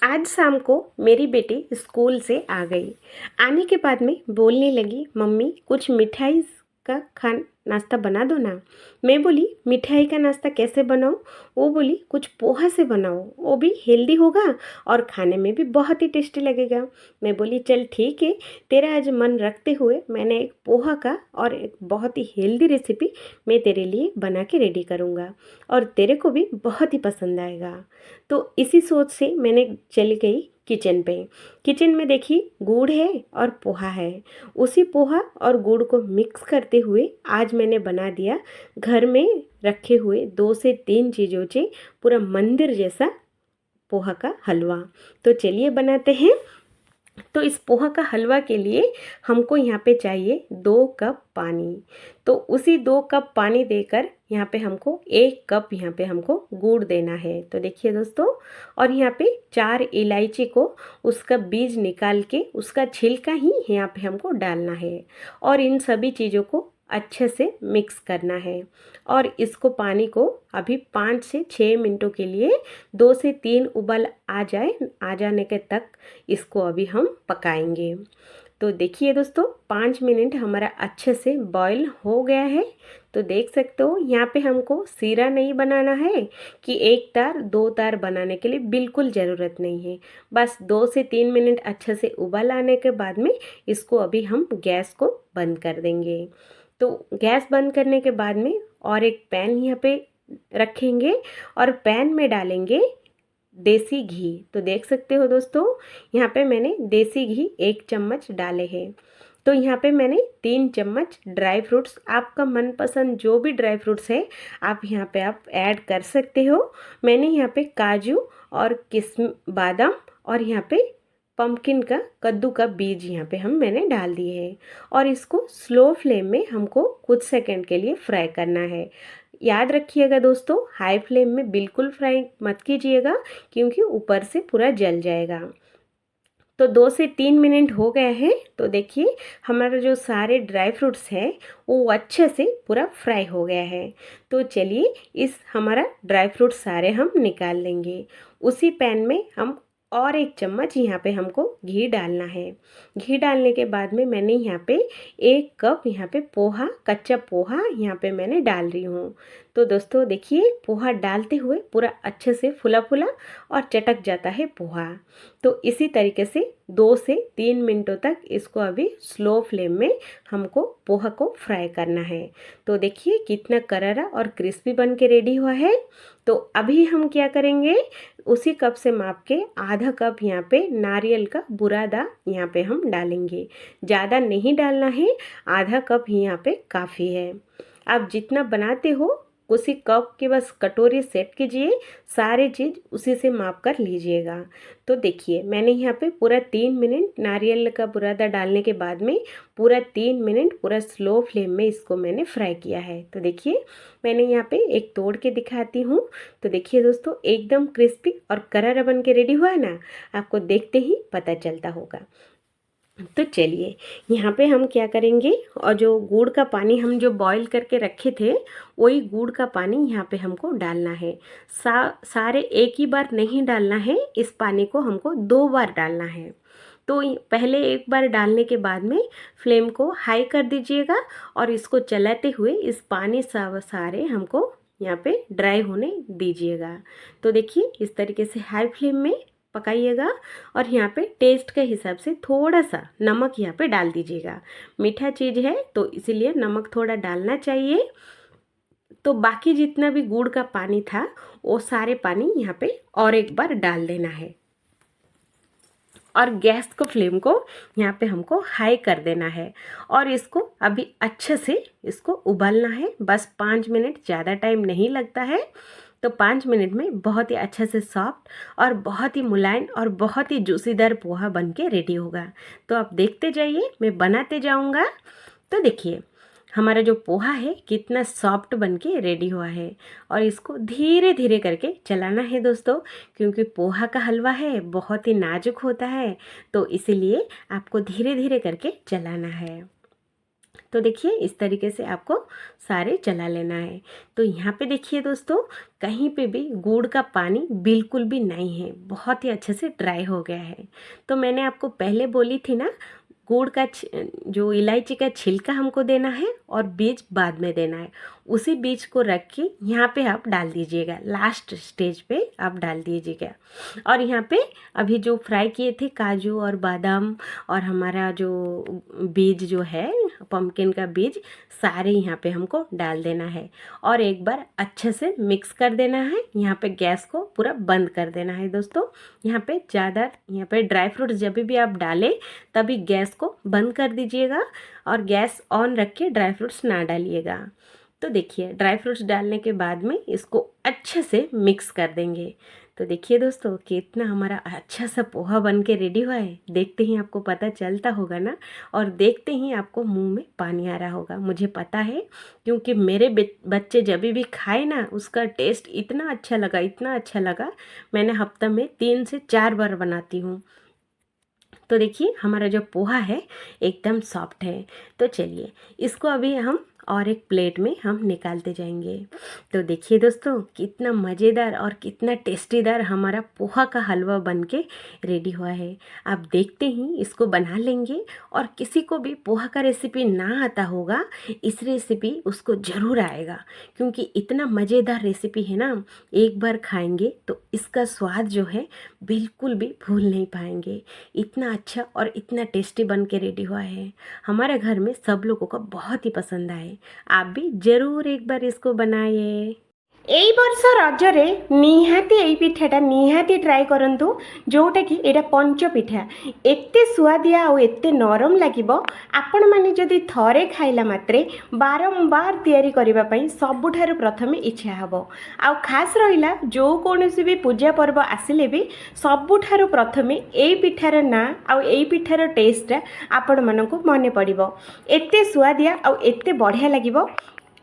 आज शाम को मेरी बेटी स्कूल से आ गई। आने के बाद में बोलने लगी, मम्मी कुछ मिठाई का खान नाश्ता बना दो ना। मैं बोली मिठाई का नाश्ता कैसे बनाऊँ? वो बोली कुछ पोहा से बनाओ, वो भी हेल्दी होगा और खाने में भी बहुत ही टेस्टी लगेगा। मैं बोली चल ठीक है, तेरा आज मन रखते हुए मैंने एक पोहा का और एक बहुत ही हेल्दी रेसिपी मैं तेरे लिए बना के रेडी करूँगा और तेरे को भी बहुत ही पसंद आएगा। तो इसी सोच से मैंने चली गई किचन पे। किचन में देखी गुड़ है और पोहा है। उसी पोहा और गुड़ को मिक्स करते हुए आज मैंने बना दिया घर में रखे हुए 2 से 3 चीज़ों से पूरा मंदिर जैसा पोहा का हलवा। तो चलिए बनाते हैं। तो इस पोहा का हलवा के लिए हमको यहाँ पे चाहिए 2 कप पानी। तो उसी 2 कप पानी देकर यहाँ पे हमको 1 कप यहाँ पे हमको गुड़ देना है। तो देखिए दोस्तों, और यहाँ पे 4 इलायची को उसका बीज निकाल के उसका छिलका ही यहाँ पे हमको डालना है और इन सभी चीज़ों को अच्छे से मिक्स करना है। और इसको पानी को अभी 5 से 6 मिनटों के लिए 2 से 3 उबाल आ जाने के तक इसको अभी हम पकाएंगे। तो देखिए दोस्तों, 5 मिनट हमारा अच्छे से बॉईल हो गया है। तो देख सकते हो यहाँ पे हमको सीरा नहीं बनाना है कि 1 तार 2 तार बनाने के लिए बिल्कुल ज़रूरत नहीं है। बस 2 से 3 मिनट अच्छे से उबाल आने के बाद में इसको अभी हम गैस को बंद कर देंगे। तो गैस बंद करने के बाद में और एक पैन यहाँ पे रखेंगे और पैन में डालेंगे देसी घी। तो देख सकते हो दोस्तों, यहाँ पे मैंने देसी घी 1 चम्मच डाले हैं। तो यहाँ पे मैंने 3 चम्मच ड्राई फ्रूट्स, आपका मनपसंद जो भी ड्राई फ्रूट्स है आप यहाँ पे आप ऐड कर सकते हो। मैंने यहाँ पे काजू और बादाम और यहाँ पे पम्पकिन का कद्दू का बीज यहाँ पे मैंने डाल दिए हैं और इसको स्लो फ्लेम में हमको कुछ सेकंड के लिए फ्राई करना है। याद रखिएगा दोस्तों, हाई फ्लेम में बिल्कुल फ्राई मत कीजिएगा क्योंकि ऊपर से पूरा जल जाएगा। तो 2 से 3 मिनट हो गए हैं। तो देखिए हमारा जो सारे ड्राई फ्रूट्स हैं वो अच्छे से पूरा फ्राई हो गया है। तो चलिए इस हमारा ड्राई फ्रूट सारे हम निकाल लेंगे। उसी पैन में हम और 1 चम्मच यहाँ पे हमको घी डालना है। घी डालने के बाद में मैंने यहाँ पे 1 कप यहाँ पे पोहा, कच्चा पोहा यहाँ पे मैंने डाल रही हूँ। तो दोस्तों देखिए पोहा डालते हुए पूरा अच्छे से फुला फुला और चटक जाता है पोहा। तो इसी तरीके से 2 से 3 मिनटों तक इसको अभी स्लो फ्लेम में हमको पोहा को फ्राई करना है। तो देखिए कितना करारा और क्रिस्पी बन के रेडी हुआ है। तो अभी हम क्या करेंगे, उसी कप से माप के आधा कप यहाँ पे नारियल का बुरादा यहाँ पे हम डालेंगे। ज़्यादा नहीं डालना है, आधा कप ही यहाँ पे काफ़ी है। आप जितना बनाते हो उसी कप के बस कटोरी सेट कीजिए, सारे चीज़ उसी से माप कर लीजिएगा। तो देखिए मैंने यहाँ पे पूरा 3 मिनट नारियल का बुरादा डालने के बाद में पूरा 3 मिनट पूरा स्लो फ्लेम में इसको मैंने फ्राई किया है। तो देखिए मैंने यहाँ पे एक तोड़ के दिखाती हूँ। तो देखिए दोस्तों एकदम क्रिस्पी और करारा बन के रेडी हुआ है ना, आपको देखते ही पता चलता होगा। तो चलिए यहाँ पे हम क्या करेंगे, और जो गुड़ का पानी हम जो बॉईल करके रखे थे वही गुड़ का पानी यहाँ पे हमको डालना है। सारे एक ही बार नहीं डालना है, इस पानी को हमको 2 बार डालना है। तो पहले एक बार डालने के बाद में फ्लेम को हाई कर दीजिएगा और इसको चलाते हुए इस पानी सारे हमको यहाँ पे ड्राई होने दीजिएगा। तो देखिए इस तरीके से हाई फ्लेम में पकाइएगा और यहाँ पे टेस्ट के हिसाब से थोड़ा सा नमक यहाँ पे डाल दीजिएगा। मीठा चीज़ है तो इसीलिए नमक थोड़ा डालना चाहिए। तो बाकी जितना भी गुड़ का पानी था वो सारे पानी यहाँ पे और एक बार डाल देना है और गैस को फ्लेम को यहाँ पे हमको हाई कर देना है और इसको अभी अच्छे से इसको उबालना है। बस 5 मिनट, ज़्यादा टाइम नहीं लगता है। तो 5 मिनट में बहुत ही अच्छे से सॉफ्ट और बहुत ही मुलायम और बहुत ही जूसीदार पोहा बन के रेडी होगा। तो आप देखते जाइए, मैं बनाते जाऊँगा। तो देखिए हमारा जो पोहा है कितना सॉफ्ट बन के रेडी हुआ है और इसको धीरे धीरे करके चलाना है दोस्तों, क्योंकि पोहा का हलवा है बहुत ही नाजुक होता है। तो इसीलिए आपको धीरे धीरे करके चलाना है। तो देखिए इस तरीके से आपको सारे चला लेना है। तो यहाँ पे देखिए दोस्तों, कहीं पे भी गुड़ का पानी बिल्कुल भी नहीं है, बहुत ही अच्छे से ड्राई हो गया है। तो मैंने आपको पहले बोली थी ना, गुड़ का जो इलायची का छिलका हमको देना है और बीज बाद में देना है। उसी बीज को रख के यहाँ पे आप डाल दीजिएगा, लास्ट स्टेज पे आप डाल दीजिएगा। और यहाँ पे अभी जो फ्राई किए थे काजू और बादाम और हमारा जो बीज जो है पम्पकिन का बीज, सारे यहाँ पे हमको डाल देना है और एक बार अच्छे से मिक्स कर देना है। यहाँ पे गैस को पूरा बंद कर देना है दोस्तों। यहाँ पे ड्राई फ्रूट्स जब भी आप डालें तभी गैस को बंद कर दीजिएगा और गैस ऑन रख के ड्राई फ्रूट्स ना डालिएगा। तो देखिए ड्राई फ्रूट्स डालने के बाद में इसको अच्छे से मिक्स कर देंगे। तो देखिए दोस्तों, कितना हमारा अच्छा सा पोहा बन के रेडी हुआ है। देखते ही आपको पता चलता होगा ना, और देखते ही आपको मुंह में पानी आ रहा होगा। मुझे पता है, क्योंकि मेरे बच्चे जब भी खाए ना, उसका टेस्ट इतना अच्छा लगा, इतना अच्छा लगा, मैंने हफ्ते में 3 से 4 बार बनाती हूँ। तो देखिए हमारा जो पोहा है एकदम सॉफ्ट है। तो चलिए इसको अभी हम और एक प्लेट में हम निकालते जाएंगे। तो देखिए दोस्तों, कितना मज़ेदार और कितना टेस्टीदार हमारा पोहा का हलवा बनके रेडी हुआ है। आप देखते ही इसको बना लेंगे, और किसी को भी पोहा का रेसिपी ना आता होगा, इस रेसिपी उसको ज़रूर आएगा, क्योंकि इतना मज़ेदार रेसिपी है ना। एक बार खाएंगे तो इसका स्वाद जो है बिल्कुल भी भूल नहीं पाएंगे। इतना अच्छा और इतना टेस्टी बन के रेडी हुआ है। हमारे घर में सब लोगों को बहुत ही पसंद आए। आप भी ज़रूर एक बार इसको बनाइए। এই ବର୍ଷ ରଜରେ ନିହାତି ଏଇ ପିଠାଟା ନିହାତି ଟ୍ରାଏ କରନ୍ତୁ, ଯେଉଁଟାକି ଏଇଟା ପଞ୍ଚ ପିଠା। ଏତେ ସୁଆଦିଆ ଆଉ ଏତେ ନରମ ଲାଗିବ, ଆପଣମାନେ ଯଦି ଥରେ ଖାଇଲା ମାତ୍ରେ ବାରମ୍ବାର ତିଆରି କରିବା ପାଇଁ ସବୁଠାରୁ ପ୍ରଥମେ ଇଚ୍ଛା ହେବ। ଆଉ ଖାସ୍ ରହିଲା, ଯେଉଁ କୌଣସି ବି ପୂଜା ପର୍ବ ଆସିଲେ ବି ସବୁଠାରୁ ପ୍ରଥମେ ଏଇ ପିଠାର ନାଁ ଆଉ ଏଇ ପିଠାର ଟେଷ୍ଟଟା ଆପଣମାନଙ୍କୁ ମନେ ପଡ଼ିବ। ଏତେ ସୁଆଦିଆ ଆଉ ଏତେ ବଢ଼ିଆ ଲାଗିବ।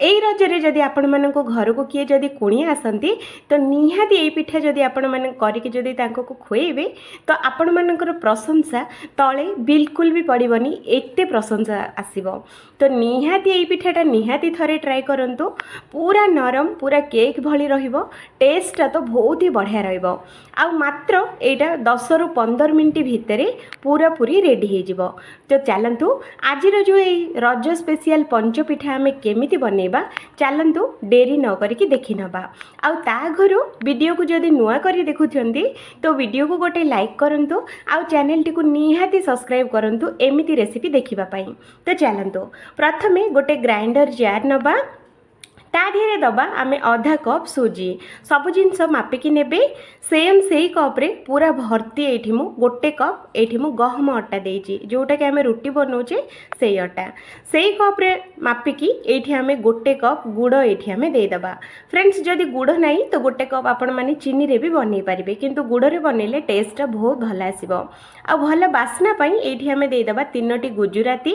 এই ରଜରେ ଯଦି ଆପଣମାନଙ୍କୁ ଘରକୁ କିଏ ଯଦି କୁଣିଆ ଆସନ୍ତି, ତ ନିହାତି ଏଇ ପିଠା ଯଦି ଆପଣମାନେ କରିକି ଯଦି ତାଙ୍କୁ ଖୁଆଇବେ, ତ ଆପଣମାନଙ୍କର ପ୍ରଶଂସା ତଳେ ବିଲକୁଲ ବି ପଡ଼ିବନି, ଏତେ ପ୍ରଶଂସା ଆସିବ। ତ ନିହାତି ଏଇ ପିଠାଟା ନିହାତି ଥରେ ଟ୍ରାଏ କରନ୍ତୁ। ପୁରା ନରମ, ପୁରା କେକ୍ ଭଳି ରହିବ। ଟେଷ୍ଟଟା ତ ବହୁତ ହି ବଢ଼ିଆ ରହିବ। ଆଉ ମାତ୍ର ଏଇଟା 10ରୁ 15 ମିନିଟ୍ ଭିତରେ ପୁରାପୁରି ରେଡ଼ି ହେଇଯିବ। ତ ଚାଲନ୍ତୁ ଆଜିର ଯେଉଁ ଏଇ ରଜ ସ୍ପେଶିଆଲ ପଞ୍ଚ ପିଠା ଆମେ କେମିତି ବନେଇବା, ଚାଲନ୍ତୁ ଡେରି ନ କରିକି ଦେଖି ନେବା। ଆଉ ତା ଆଗରୁ ଭିଡ଼ିଓକୁ ଯଦି ନୂଆ କରି ଦେଖୁଛନ୍ତି, ତ ଭିଡ଼ିଓକୁ ଗୋଟେ ଲାଇକ୍ କରନ୍ତୁ ଆଉ ଚ୍ୟାନେଲଟିକୁ ନିହାତି ସବସ୍କ୍ରାଇବ୍ କରନ୍ତୁ ଏମିତି ରେସିପି ଦେଖିବା ପାଇଁ। ତ ଚାଲନ୍ତୁ ପ୍ରଥମେ ଗୋଟେ ଗ୍ରାଇଣ୍ଡର ଜାର ନେବା। ତା ଦେହରେ ଦେବା ଆମେ ଅଧା କପ୍ ସୁଜି। ସବୁ ଜିନିଷ ମାପିକି ନେବେ। ସେମ୍ ସେଇ କପ୍ରେ ପୁରା ଭର୍ତ୍ତି ଏଇଠି ମୁଁ 1 କପ୍ ଏଇଠି ମୁଁ ଗହମ ଅଟା ଦେଇଛି, ଯେଉଁଟାକି ଆମେ ରୁଟି ବନାଉଛେ ସେଇ ଅଟା। ସେଇ କପ୍ରେ ମାପିକି ଏଇଠି ଆମେ 1 କପ୍ ଗୁଡ଼ ଏଇଠି ଆମେ ଦେଇଦେବା। ଫ୍ରେଣ୍ଡସ୍, ଯଦି ଗୁଡ଼ ନାହିଁ ତ 1 କପ୍ ଆପଣମାନେ ଚିନିରେ ବି ବନେଇ ପାରିବେ, କିନ୍ତୁ ଗୁଡ଼ରେ ବନେଇଲେ ଟେଷ୍ଟଟା ବହୁତ ଭଲ ଆସିବ। ଆଉ ଭଲ ବାସ୍ନା ପାଇଁ ଏଇଠି ଆମେ ଦେଇଦେବା 3ଟି ଗୁଜୁରାତି।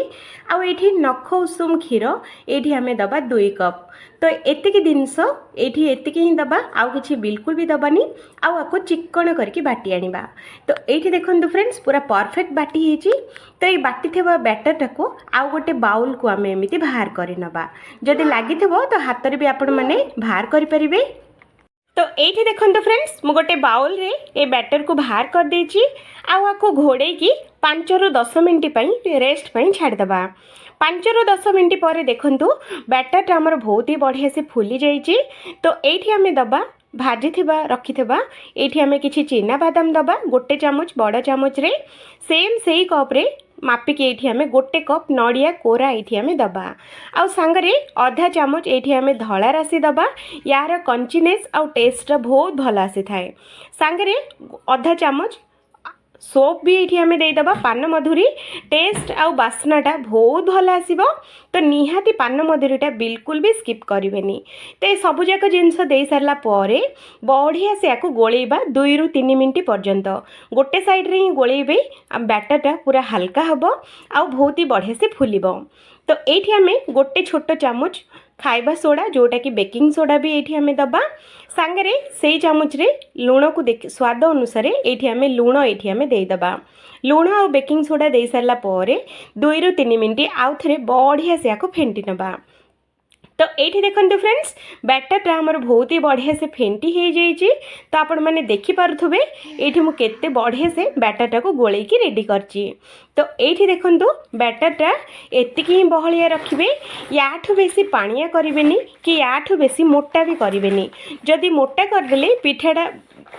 ଆଉ ଏଇଠି ନଖ ଉଷୁମ କ୍ଷୀର ଏଇଠି ଆମେ ଦେବା 2 କପ୍। ତ ଏତିକି ଜିନିଷ ଏଇଠି ଏତିକି ହିଁ ଦେବା, ଆଉ କିଛି ବିଲକୁଲ ବି ଦେବାନି। ଆଉ ଆକୁ ଚିକ୍କଣ କରିକି ବାଟି ଆଣିବା। ତ ଏଇଠି ଦେଖନ୍ତୁ ଫ୍ରେଣ୍ଡସ୍, ପୁରା ପରଫେକ୍ଟ ବାଟି ହେଇଛି। ତ ଏଇ ବାଟିଥିବା ବ୍ୟାଟରଟାକୁ ଆଉ ଗୋଟେ ବାଉଲକୁ ଆମେ ଏମିତି ବାହାର କରିନେବା। ଯଦି ଲାଗିଥିବ ତ ହାତରେ ବି ଆପଣମାନେ ବାହାର କରିପାରିବେ। ତ ଏଇଠି ଦେଖନ୍ତୁ ଫ୍ରେଣ୍ଡସ୍, ମୁଁ ଗୋଟେ ବାଉଲରେ ଏ ବ୍ୟାଟରକୁ ବାହାର କରିଦେଇଛି। ଆଉ ଆକୁ ଘୋଡ଼େଇକି 5ରୁ 10 ମିନିଟ୍ ପାଇଁ ରେଷ୍ଟ ପାଇଁ ଛାଡ଼ିଦେବା। 5ରୁ 10 ମିନିଟ୍ ପରେ ଦେଖନ୍ତୁ ବ୍ୟାଟରଟା ଆମର ବହୁତ ହି ବଢ଼ିଆ ସେ ଫୁଲି ଯାଇଛି। ତ ଏଇଠି ଆମେ ଦେବା ଭାଜିଥିବା ରଖିଥିବା, ଏଇଠି ଆମେ କିଛି ଚିନାବାଦାମ ଦେବା 1 ଚାମଚ ବଡ଼ ଚାମଚରେ। ସେମ୍ ସେଇ କପ୍ରେ ମାପିକି ଏଇଠି ଆମେ 1 କପ୍ ନଡ଼ିଆ କୋରା ଏଇଠି ଆମେ ଦେବା। ଆଉ ସାଙ୍ଗରେ ଅଧା ଚାମଚ ଏଇଠି ଆମେ ଧଳା ରାଶି ଦେବା। ୟାର କଞ୍ଚିନେସ୍ ଆଉ ଟେଷ୍ଟଟା ବହୁତ ଭଲ ଆସିଥାଏ। ସାଙ୍ଗରେ ଅଧା ଚାମଚ सोप भी ये आम देदेबा पान मधुरी टेस्ट आउ बास्नाटा बहुत भल आसो। तो निहाती पान मधुरीटा बिल्कुल भी स्किप करेनि। तो ये सबूक जिनस दे सारा बढ़िया से आपको गोलेबा 2 ରୁ 3 मिनट पर्यंत गोटे साइड्रे ही गोलेबे बैटरटा पूरा हल्का हम आउ बहुत ही बढ़िया से फुल। तो ये आम गोटे छोट चामच खाइबा सोडा जोटा कि बेकिंग सोडा भी ये आम दबा सांगे से चामच रे लुण को देख स्वाद अनुसार ये आम लुण ये आम देदबा लुण और बेकिंग सोडा दे सारा 2 ରୁ 3 मिनट आउ थे बढ़िया से आपको फेंटी नवा। तो ये देखते फ्रेंड्स बैटरटा आमर बहुत ही बढ़िया से फेंटी हो जाइए। तो आपण मैंने देखिपे ये मुझे बढ़िया से बैटरटा को गोलैकी रेडी करची। तो ये देखंतु बैटरटा एतिक ही बहलिया रखिए याठू बेसी पानिया करें कि याठू बेसी मोटा भी करें। जदि मोटा करदे पिठाटा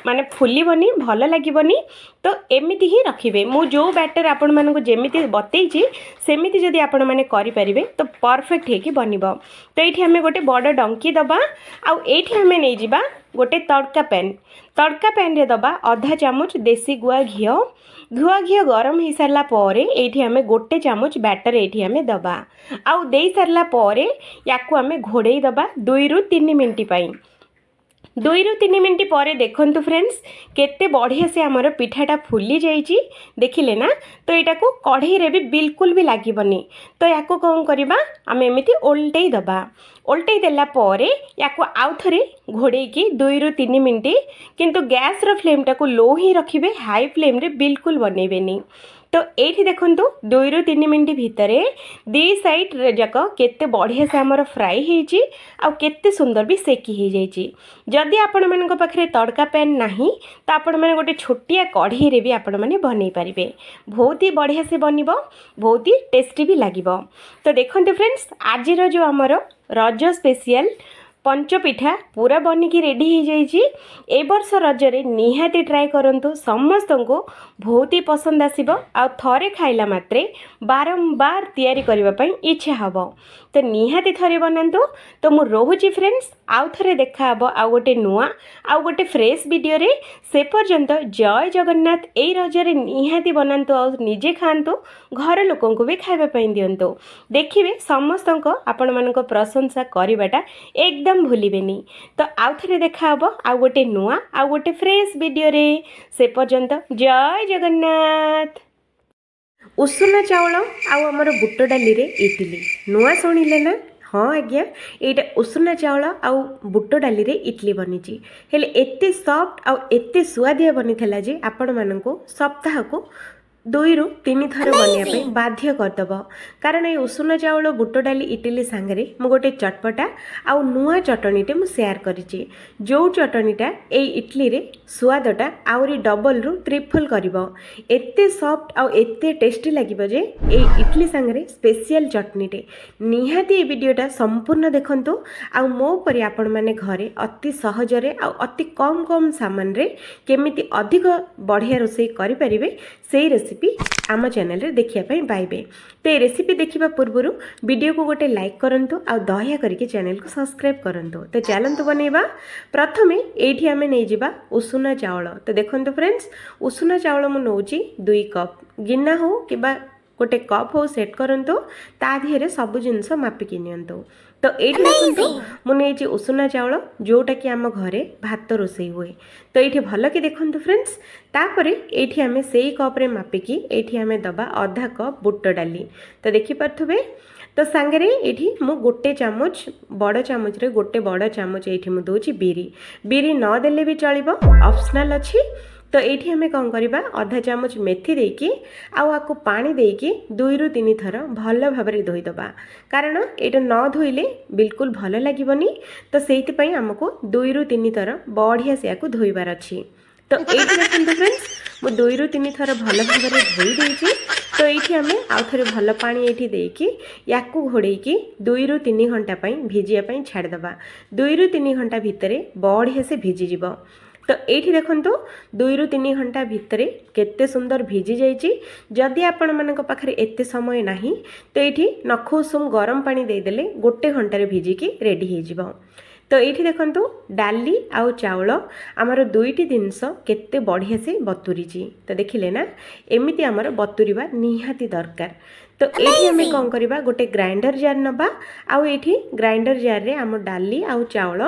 माने फुलबनी भल लगे। तो एमती ही रखिए मु जो बैटर आपण मानक जमी बतई सेमती जदि आपण मैंने करें तो परफेक्ट होगी बन। तो ये आम गोटे बड़ डंकी दबा आउ ये आम नहीं जा गोटे तड़का पैन रे दबा आधा चामच देसी गुआ घी गरम हो सारापर ये आम गोटे चामच बैटर ये आम दबा आउ दे सारापर या आम घोड़े दबा 2 ରୁ 3 मिनट पाई। 2 ରୁ 3 मिनट पर देखंतु फ्रेंड्स केते बढ़िया से आमर पिठाटा फुली जाइए देखिले ना। तो यहाँ को कढ़ई रे भी बिल्कुल भी लगभग। तो या कौन करवा आम एमती ओल्टई दबा ओल्टई देला या आउ थे घोड़े 2 ରୁ 3 मिनट किंतु गैस रो फ्लेम टाको लो ही रखिए हाई फ्लेम रे बिल्कुल बनइबेनी। तो ये देखंतु 2 ରୁ 3 मिनट भितर दी साइड जाक केते बढ़िया से आमर फ्राई होइछि आ केते सुंदर भी सेकी हो जाइछि। जदि आपण मानक पाखरे तड़का पैन नाही तो आपण माने गोटे छोटिया कढ़ई रे भी आपण माने बनै पारिबे बहुत ही बढ़िया से बनिबो बहुत ही टेस्टी भी लागिबो। तो देखंतु फ्रेंड्स आज जो आमर रज स्पेशल पंचपिठा पूरा बनिकी रेडी हो जाइए। ए वर्ष रजरे निहाती ट्राए करंतु समस्त को बहुत ही पसंद आसीबो आ थरे खाइला मात्रे बारंबार तैयारी करबा पई इच्छा हबो। तो निहाती थरे बनातु। तो मु रोहुची फ्रेंड्स आउ थरे देखा हबो आ गोटे नुआ आ गोटे फ्रेश वीडियो रे। से पर्यंत जय जगन्नाथ। ए रजरे निहाती बनातु आ निजे खांतु घर लोकन को भी खाइबा पई दियंतु देखिबे समस्त को आपण मानक प्रशंसा करबाटा एकदम भूलिबेनी। तो आउ थरे देखा हबो आ गोटे नुआ आ गोटे फ्रेश वीडियो रे। से पर्यंत जय जगन्नाथ। उषुना चाउल आमर बुट डाली रे इडली नुआ शुणिले ना। हाँ आज्ञा यहाँ उषुना चाउल आउ बुट डाली रे इडली बनी हेले एते सॉफ्ट आउ एते सुआदिया बनी थला जे आपण मानको सप्ताह को 2 ରୁ 3 थर बनवाई बाध्य करदेव। कारण ये उषुना चाउल बुट डाली इडली सांगे मु गोटे चटपटा आउ नुआ चटनीटे मु शेयर करिछि जो चटनीटा ए इडली रे स्वादटा आउरी डबल रु ट्रिपल करिवो। एते सॉफ्ट आउ एते टेस्टी लागिवो जे ए इडली सांगे स्पेशल चटनीटे निहाती ए वीडियोटा संपूर्ण देखंतु आउ मो परि आपण माने घरे अति सहजरे आउ अति कम सामान रे केमिति अधिक बढ़िया रोषेई करि परिबे सेही रेसिपी आम चैनल रे देखिया पाइबे। तो ये रेसिपी देखिबा पूर्व वीडियो को गोटे लाइक करंतु आ दया करके चैनल को सब्सक्राइब करंतु। तो चलंतु बनैबा प्रथमे एठी आमे नै जिबा उषुना चाउल। तो देखंतु फ्रेंड्स उषुना चाउल मु नौची 2 कप गिन्ना हो किबा गोटे कप हो सेट करंतु ता धीरे सब जिनस मापिकी नियंतु। तो ये देखो मुझे उषुना चाउल जोटा कि आम घरे भात रोषे हुए। तो ये भल कि देखो फ्रेंड्स तापर ये आम से कप्रे मापिकी ये आम दबा आधा कप बुट डाली। तो देखिपे तो सांगे ये मु गोटे चामच बड़ चामच रे गोटे बड़ चामच ये मुझे बिरी नदेले भी चलो ऑप्शनल अच्छी। तो ये आम कौन करवा आधा चामच मेथी देकी आपको पानी देकी 2 ରୁ 3 थर भल भाव धोईदबा कारण ये न धोइले बिल्कुल भल लगे। तो से आमको 2 ରୁ 3 थर बढ़िया से आपको धोइबार अच्छी। तो ये देखते फ्रेंड्स मु 2 ରୁ 3 थर भल भाव धोई देइछि। तो ये आम आउ थे भल पानी ये देकी या घोड़ेकी 2 ରୁ 3 घंटा भिजिया छाड़देबा 2 ରୁ 3 घंटा भितर बढ़िया से भिजिଯିब। तो ये देखंतु 2 ରୁ 3 घंटा भितर केते सुंदर भिजी जाइछि। जदि आपण मानक पाखरे एते समय नाही तो ये नख उषुम गरम पानी देदेले 1 घंटा भिजिकी रेडी हो। तो तो ये देखु डाली आउ चाउल आमर दुईटी जिनस केते बढ़िया से बतुरी। तो देखिले ना एमती आमर बतुरीबा निहाती दरकार। तो ये आम कौन करवा गोटे ग्राइंडर जार नबा आउ ये ग्राइंडर जार रे आम डाली आउ चाउल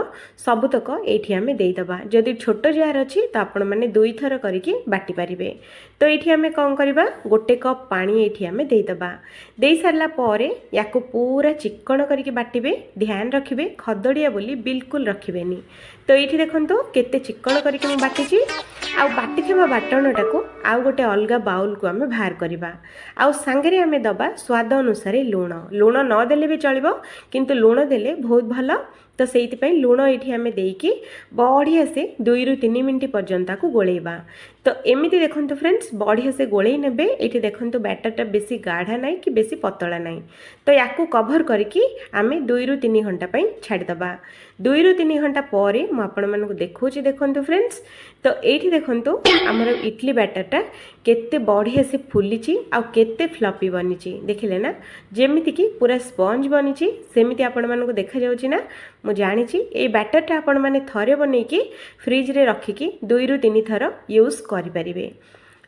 सबुतक ये आम देदबा। जदि छोट जार अच्छी तो आपण मैंने दुई थर करके बाटी पारिबे। तो ये आम कौन करवा गोटे कप पानी ये आम देदबा। दे सारा पर या पूरा चिक्कण करके बाटिबे। ध्यान रखिबे खदड़िया बोली बिल्कुल रखिबेनी। तो ये देखो केते चिक्कण करके मुझे बाटी आउ बाटी बाटणटा को आउ गोटे अलग बाउल को आम बाहर करवा। आउ सांगरे आम दबा स्वाद अनुसार लुण। लुण नदेले भी चलिबो किंतु लुण देले बहुत भल। तो से लुण ये आम देकी बढ़िया से 2 ରୁ 3 मिनट पर्यंत को गोलेबा। तो एमती देखो फ्रेंड्स बढ़िया से गोले नेबे। ये देखो बैटरटा बेसी गाढ़ा ना कि बेसी पतला ना। तो या कभर करके आम 2 ରୁ 3 घंटा छाड़ीदबा। 2 ରୁ 3 घंटा पर मुझे देखा देखो फ्रेंड्स। तो ये देखो आमर इडली बैटरटा केते बढ़िया से फुली आउ केते फ्लफी बनी। देखिले ना जेमिति कि पूरा स्पंज बनी सेमिति आपण मानकु देखा जाउची ना। मु जानी ये बैटरटा आपण माने थरे बनैकी फ्रिज रे रखिकी 2 ରୁ 3 थर यूज करि परिबे।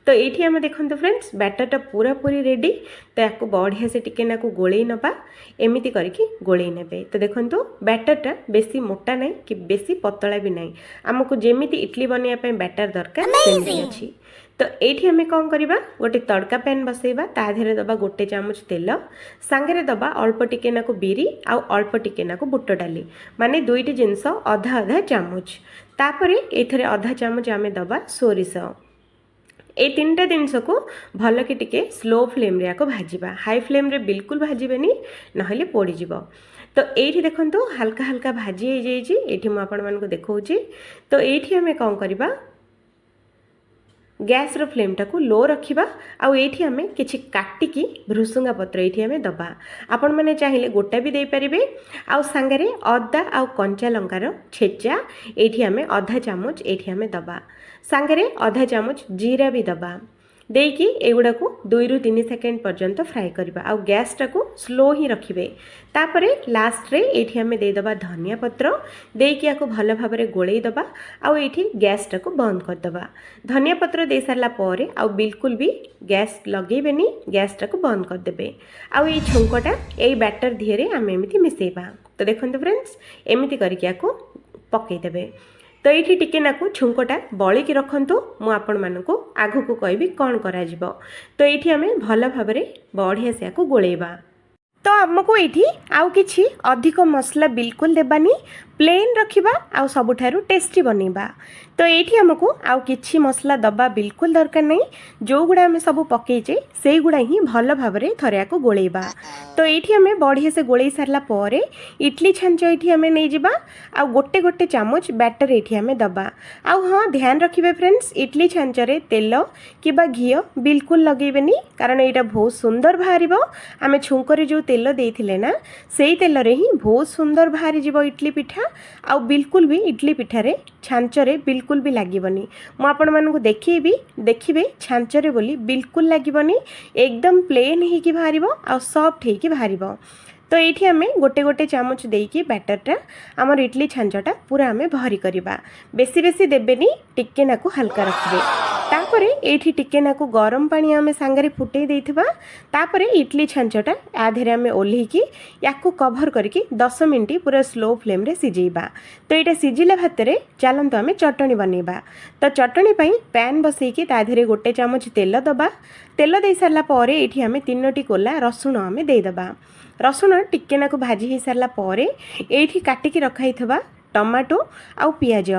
तो ये आम देखो फ्रेंड्स बैटरटा पूरा पूरी रेडी। तो या बढ़िया से टिके नाकु गोले नबा एमती करके गोले नेबे। तो देखो बैटरटा बेसी मोटा ना कि बेसी पतला भी ना। आमको जेमिति इडली बनैया बैटर दरकार सेमिति अछि। तो ये आम कौन करवा गोटे तड़का पैन बसैबा। ता देहरे दबा गोटे चामच तेल सांगरे दबा अल्प टिके नाकु बिरी आउ अल्प टिके नाकु बुट डाली माने दुईटी जिनस अधा अधा चामच। तापरे एथरे आधा चामच आम दबा सोरिष। ये 3टा जिनस को भल कि टिके स्लो फ्लेम रे भाजिबा। हाई फ्लेम रे बिल्कुल भाजिबेनी नहले पोड़ीजिब। तो ये देखो हल्का हल्का भाजी हो जाइए। ये मुझे देखा। तो ये आम कौन करवा गैस रो फ्लेम टाको लो रखिबा। आउ एठी हमें किछि काटिकी भृसुंगा पत्र एठी हमें दबा। आपण माने चाहिए गोटा भी दे परिबे। आउ सांगरे अदा आउ कंचा लंकार छेचा एठी हमें आधा चामच एठी हमें दबा। सांगरे आधा चामच जीरा भी दबा। देकी एगुड़ा को 2 ରୁ 3 सेकेंड पर्यंत फ्राए करबा। आउ गैस टाको स्लो ही रखिबे। तापरे लास्ट रे एठी हमें दे दबा धनिया पत्र देकी याको भल भाबरे गोळेई दबा। आउ एठी गैस टाको बंद कर दबा। धनिया पत्र दे सारला परे आउ बिल्कुल भी गैस लगेबेनी गैस टाको बंद कर देबे। आउ ए छुंकटा ए बैटर धिरे हम एमिति मिसेबा। तो देखंतु फ्रेंड्स एमिति करके याको पकेई देबे। तो ये टिके नाकु छुंकटा बलिकी रखंतु। मु आपण मानकु आगु को कहबी कौन करा जिवो। तो ये आम भल भाबरे बढ़िया से याको गोलेबा। तो आमको ये आउ किछि अधिक मसला बिल्कुल देबानी प्लेन रखिबा आउ सबुठारु टेस्टी बनेबा। तो ये आमको आउ किछि मसला दबा बिल्कुल दरकार नहीं। जो गुड़ा आम सब पकईचे से गुड़ा ही भल भाबरे थरे याको गोलेबा। तो ये आम बढ़िया से गोले सारला परे इडली छांच ये आम नहीं जिबा। आउ गोटे गोटे चामच बैटर ये आम दबा। आउ हाँ ध्यान रखिबे फ्रेंड्स इडली छांचरे तेल किबा घी बिल्कुल लगेबेनी कारण यहाँ बहुत सुंदर बाहर। आम छुंकरे जो तेल देइथिले ना सेई तेल रे ही बहुत सुंदर बाहरी जीवो इडली पिठा। आउ बिल्कुल भी इडली पिठारे छांचरे बिल्कुल भी लागबनी। मु आपण मानकु देखिबी देखिबे छांचरे बोली बिल्कुल लागबनी एकदम प्लेन ही कि बाहरिबो आ सॉफ्ट ही कि बाहरिबो। तो ये आम गोटे गोटे चामच देकी बैटरटा आमर इडली छांचटा पूरा आम भरी करवा। बेसी बेसी देबेनी टिके नाकु हल्का रखिबे। तापरे एठी टिके नाकु गरम पानी आम सांगरे फुटई देइथिबा। तापरे इडली छांचटा आधेरे आम ओल्हेकी याकु कभर करके 10 मिनिट पूरा स्लो फ्लेम रे सिझेइबा। तो ये सिझिला भातरे चलंतु आम चटणी बनेबा। तो चटणी पई पैन बसैकी ताधेरे गोटे चामच तेल दबा। तेल दे सारला परे एठी आम 3टी कोला रसुण आम देदबा। रसुण टिके नाकु भाजी हो सारा पर ये काटिकी रखाई टमाटो आउ पियाज।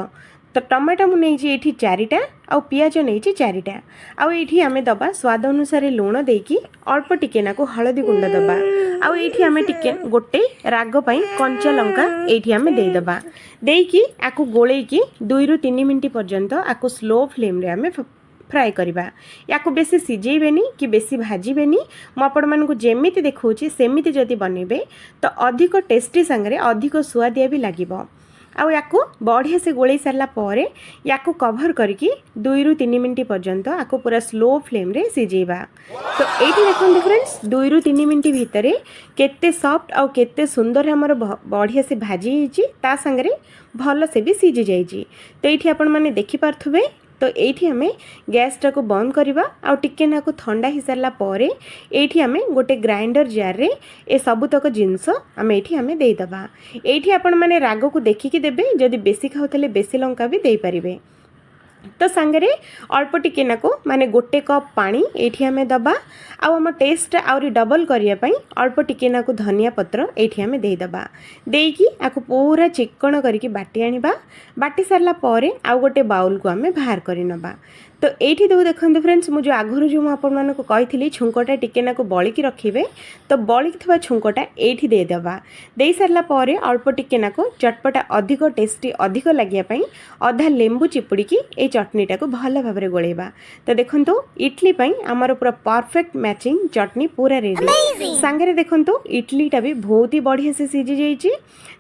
तो टमाटो मुझे ये 4टा आउ पियाज नहीं 4टा। आउ ये आम दबा स्वाद अनुसार लुण देकी अल्प टिके नाकु हलदी गुंड दबा। आउ ये आम टिके गोटे राग पई कंचा लंका ये आम देदबा। देकी आकु गोलेकी 2 ରୁ 3 मिनिट पर्यंत आकु स्लो फ्लेम रे आम फ्राए करवा। या बेसी सिझेबेनी कि बेसी भाजबेनी। मुझे जेमिति देखा सेमिति जदि बनइबे तो अधिक टेस्टी सांगरे अधिक सुआदिया भी लगिबो। आउ याकू बढ़िया से गोले सारा पर याकू कभर करके 2 ରୁ 3 मिनट पर्यंत आपको पूरा स्लो फ्लेम रे सिझेबा। तो ये देखो फ्रेंड्स 2 ରୁ 3 मिनट भितर केते सॉफ्ट आउ केते सुंदर हमर बढ़िया से भाजी होइची ता संगे भल से भी सिझी जाइए। तो ये आपण मैंने देखिपे तो ये आम गैसटा को बंद करवा आउ टिके नाकू ठंडा हो सारा पर ये आम गोटे ग्राइंडर जार रे ए सबुतक जिनस आम ये आम देदेबा। ये आपण मैंने राग को देखिकी देबे, जदि बेसी खाऊले बेसी लंका भी दे पारिबे। तो सांगरे अल्प टिके नाको माने गोटे कप पानी ये आम दबा आम टेस्ट आहरी डबल करने अल्प टिके नाको धनिया पत्र ये आम देदेबा। देकी आपको पूरा चिक्कण करके बाटी आनिबा। बाटी सारा पर आउ गोटे बाउल को आम बाहर कर नबा। तो ये देखते फ्रेंड्स मुझे आगुरी जो आपको कही छुंकटा टिके नाको बलिकी रखिए तो बलिकी छुंकटा ये देदेबा। दे सारा पर अल्प टिके नाको चटपटा अधिक टेस्टी अधिक लगे अधा लेंबू चिपुड़ी ये चटनीटा को भल भाव में गोलेबा। तो देखो इडली आमर पूरा परफेक्ट मैचिंग चटनी पूरा रेडी। सांगे देखो इडलीटा भी बहुत ही बढ़िया से सिझी जाइए।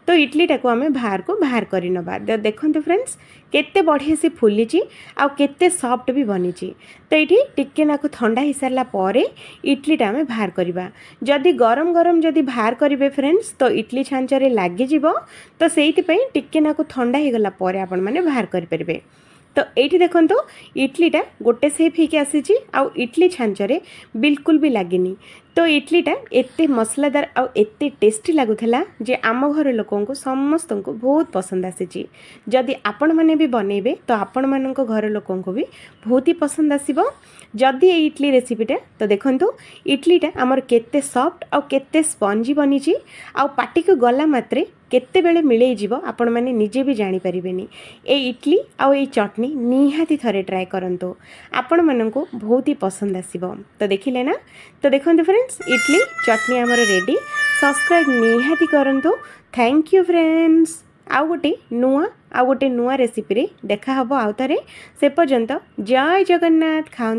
तो इडलीटा को आम बाहर कर नबा। देखो फ्रेंड्स केते बढ़िया से फुली आउ केते सॉफ्ट भी बनी। तो ये टिके नाकू ठंडा हो सारा पर इडलीटा आम बाहर करवा। जदि गरम गरम जदि बाहर करेंगे फ्रेंड्स तो इडली छांचरे लगिज। तो से टिके नाकू ठंडा हो गला पर आपण मैंने बाहर करेंगे। तो ये देखो इडलीटा गोटे सेप होके आसी आउ इडली छांचरे बिल्कुल भी लगिनी। तो इडलीटा एते मसलादार आउ एते टेस्टी लगुला जे आम घर लोकों को समस्त को बहुत पसंद आसी। जदि आपण मैंने भी बनइबे तो आपण मान घर लोकों को भी बहुत ही पसंद आसीबो। जदि ये इडली रेसिपीटा तो देखो इडलीटा आमर केते सॉफ्ट आउ केते स्पंजी बनी आउ पाटी को गला मात्रे केते बेले मिले जीवो आपण माने निजे भी जानी परिबेनी। ए इडली आउ ए चटनी निहाती थरे ट्राए करंतो, आपण मानन को बहुत ही पसंद आसीबो। तो देखिले ना। तो देखंतु फ्रेंड्स इडली चटनी आमर रेडी। सब्सक्राइब निहाती करंतो। Thank you friends. आउ गोटे नुआ रेसिपी रे देखा हबो आउ थरे। से पर्यंत जय जगन्नाथ। खाओ।